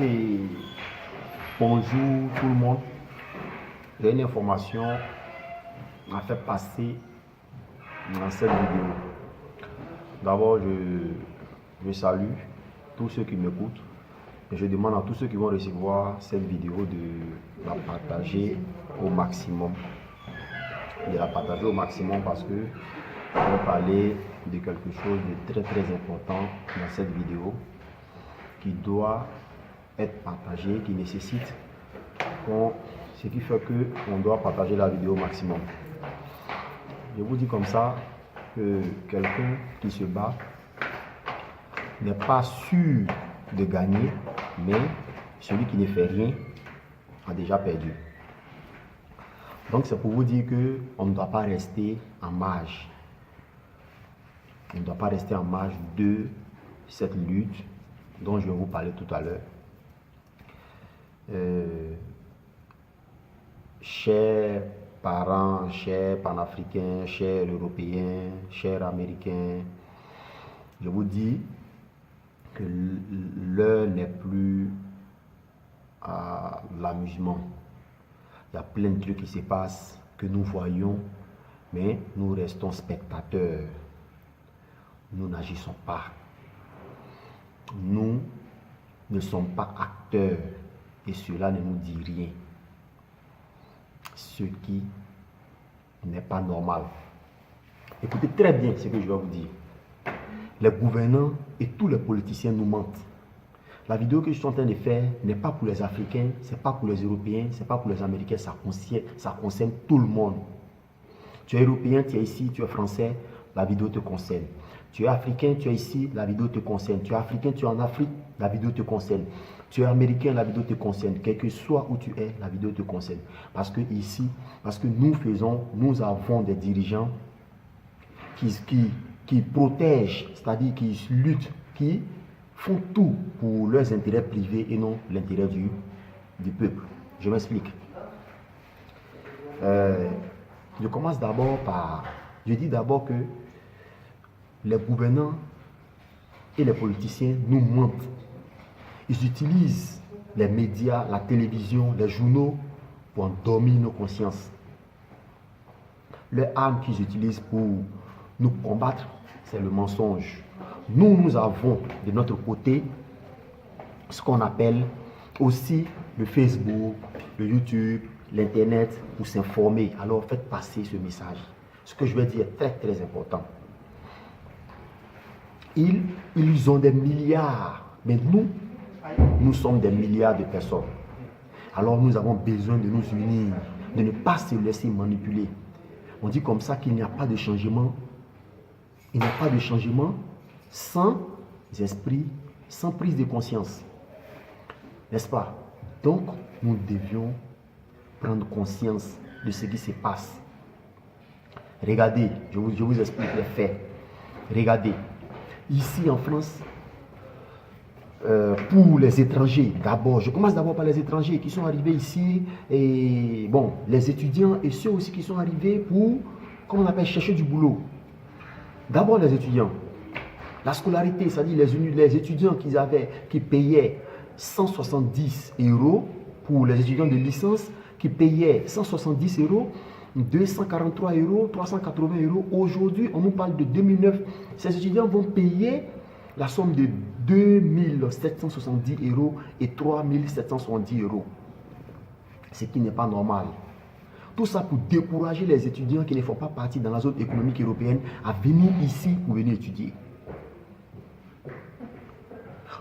Ok, bonjour tout le monde. J'ai une information à faire passer dans cette vidéo. D'abord, je salue tous ceux qui m'écoutent et je demande à tous ceux qui vont recevoir cette vidéo de la partager au maximum. De la partager au maximum parce que je vais parler de quelque chose de très important dans cette vidéo qui doit être partagé, qui nécessite ce qui fait qu'on doit partager la vidéo au maximum. Je vous dis comme ça que quelqu'un qui se bat n'est pas sûr de gagner, mais celui qui ne fait rien a déjà perdu. Donc c'est pour vous dire qu'on ne doit pas rester en marge. On ne doit pas rester en marge de cette lutte dont je vais vous parler tout à l'heure. Chers parents, chers panafricains, chers européens, chers américains, je vous dis que l'heure n'est plus à l'amusement. Il y a plein de trucs qui se passent que nous voyons, mais nous restons spectateurs. Nous n'agissons pas. Nous ne sommes pas acteurs et cela ne nous dit rien. Ce qui n'est pas normal. Écoutez très bien ce que je vais vous dire. Les gouvernants et tous les politiciens nous mentent. La vidéo que je suis en train de faire n'est pas pour les Africains, ce n'est pas pour les Européens, ce n'est pas pour les Américains, ça concerne tout le monde. Tu es Européen, tu es ici, tu es Français, la vidéo te concerne. Tu es Africain, tu es ici, la vidéo te concerne. Tu es Africain, tu es en Afrique, la vidéo te concerne. Tu es Américain, la vidéo te concerne. Quel que soit où tu es, la vidéo te concerne. Parce que ici, parce que nous avons des dirigeants qui protègent, c'est-à-dire qui luttent, qui font tout pour leurs intérêts privés et non l'intérêt du peuple. Je m'explique. Je commence d'abord par... Je dis d'abord que les gouvernants et les politiciens nous mentent. Ils utilisent les médias, la télévision, les journaux pour endormir nos consciences. Les armes qu'ils utilisent pour nous combattre, c'est le mensonge. Nous avons de notre côté ce qu'on appelle aussi le Facebook, le YouTube, l'Internet pour s'informer. Alors faites passer ce message. Ce que je vais dire est très important. Ils ont des milliards, mais nous sommes des milliards de personnes. Alors nous avons besoin de nous unir, de ne pas se laisser manipuler. On dit comme ça qu'il n'y a pas de changement. Il n'y a pas de changement sans esprit, sans prise de conscience. N'est-ce pas? Donc, nous devions prendre conscience de ce qui se passe. Regardez, je vous explique les faits. Regardez, ici en France, pour les étrangers, d'abord, je commence d'abord par les étrangers qui sont arrivés ici, et bon, les étudiants et ceux aussi qui sont arrivés pour, comment on appelle, chercher du boulot. D'abord les étudiants. La scolarité, c'est-à-dire les étudiants qui payaient 170 € pour les étudiants de licence, qui payaient 170 €, 243 €, 380 €. Aujourd'hui, on nous parle de 2009. Ces étudiants vont payer la somme de 2770 € et 3770 €. Ce qui n'est pas normal. Tout ça pour décourager les étudiants qui ne font pas partie dans la zone économique européenne à venir ici pour venir étudier.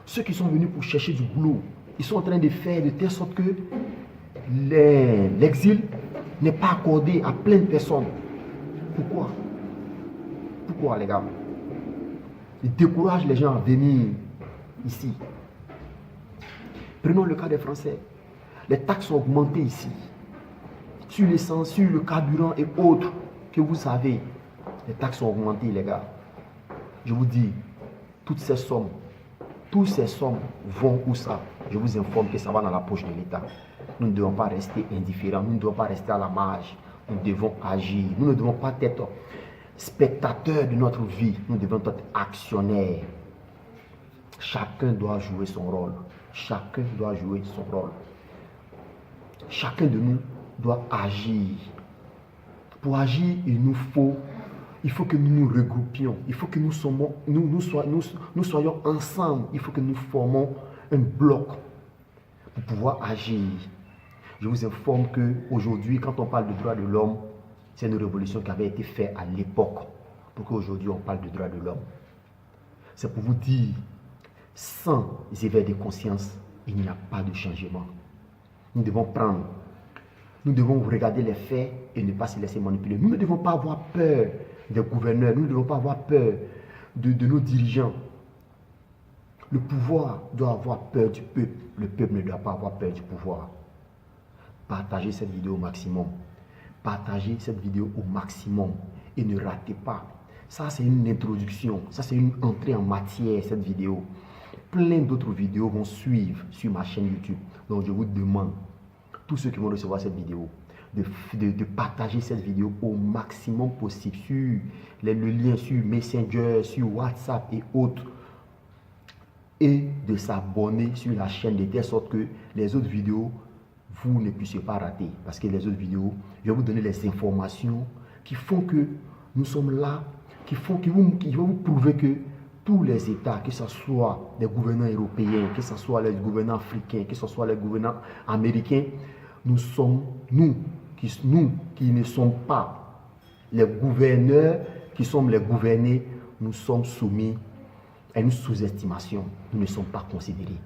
Ceux qui sont venus pour chercher du boulot, ils sont en train de faire de telle sorte que l'exil n'est pas accordé à plein de personnes. Pourquoi? Pourquoi les gars? Ils découragent les gens à venir ici. Prenons le cas des Français. Les taxes sont augmentées ici. Sur l'essence, sur le carburant et autres que vous savez, les taxes sont augmentées, les gars. Je vous dis, toutes ces sommes vont où ça? Je vous informe que ça va dans la poche de l'État. Nous ne devons pas rester indifférents, nous ne devons pas rester à la marge. Nous devons agir. Nous ne devons pas être spectateurs de notre vie. Nous devons être actionnaires. Chacun doit jouer son rôle. Chacun doit jouer son rôle. Chacun de nous doit agir. Pour agir, il faut que nous nous regroupions. Il faut que nous soyons ensemble. Il faut que nous formons un bloc pour pouvoir agir. Je vous informe qu'aujourd'hui, quand on parle de droits de l'homme, c'est une révolution qui avait été faite à l'époque pour qu'aujourd'hui on parle de droits de l'homme. C'est pour vous dire, sans éveil de conscience, il n'y a pas de changement. Nous devons regarder les faits et ne pas se laisser manipuler. Nous ne devons pas avoir peur des gouverneurs, nous ne devons pas avoir peur de nos dirigeants. Le pouvoir doit avoir peur du peuple, le peuple ne doit pas avoir peur du pouvoir. Partagez cette vidéo au maximum. Partagez cette vidéo au maximum et ne ratez pas. Ça, c'est une introduction. Ça, c'est une entrée en matière, cette vidéo. Plein d'autres vidéos vont suivre sur ma chaîne YouTube. Donc, je vous demande, tous ceux qui vont recevoir cette vidéo, de partager cette vidéo au maximum possible sur le lien sur Messenger, sur WhatsApp et autres. Et de s'abonner sur la chaîne de telle sorte que les autres vidéos, vous ne puissiez pas rater. Parce que les autres vidéos, je vais vous donner les informations qui font que nous sommes là, qui vont vous prouver que tous les États, que ce soit les gouvernants européens, que ce soit les gouvernants africains, que ce soit les gouvernants américains, nous qui ne sommes pas les gouverneurs, qui sommes les gouvernés, nous sommes soumis à une sous-estimation. Nous ne sommes pas considérés.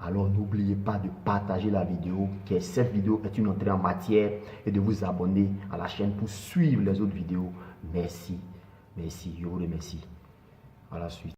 Alors n'oubliez pas de partager la vidéo, que cette vidéo est une entrée en matière, et de vous abonner à la chaîne pour suivre les autres vidéos. Merci, merci, je vous remercie. À la suite.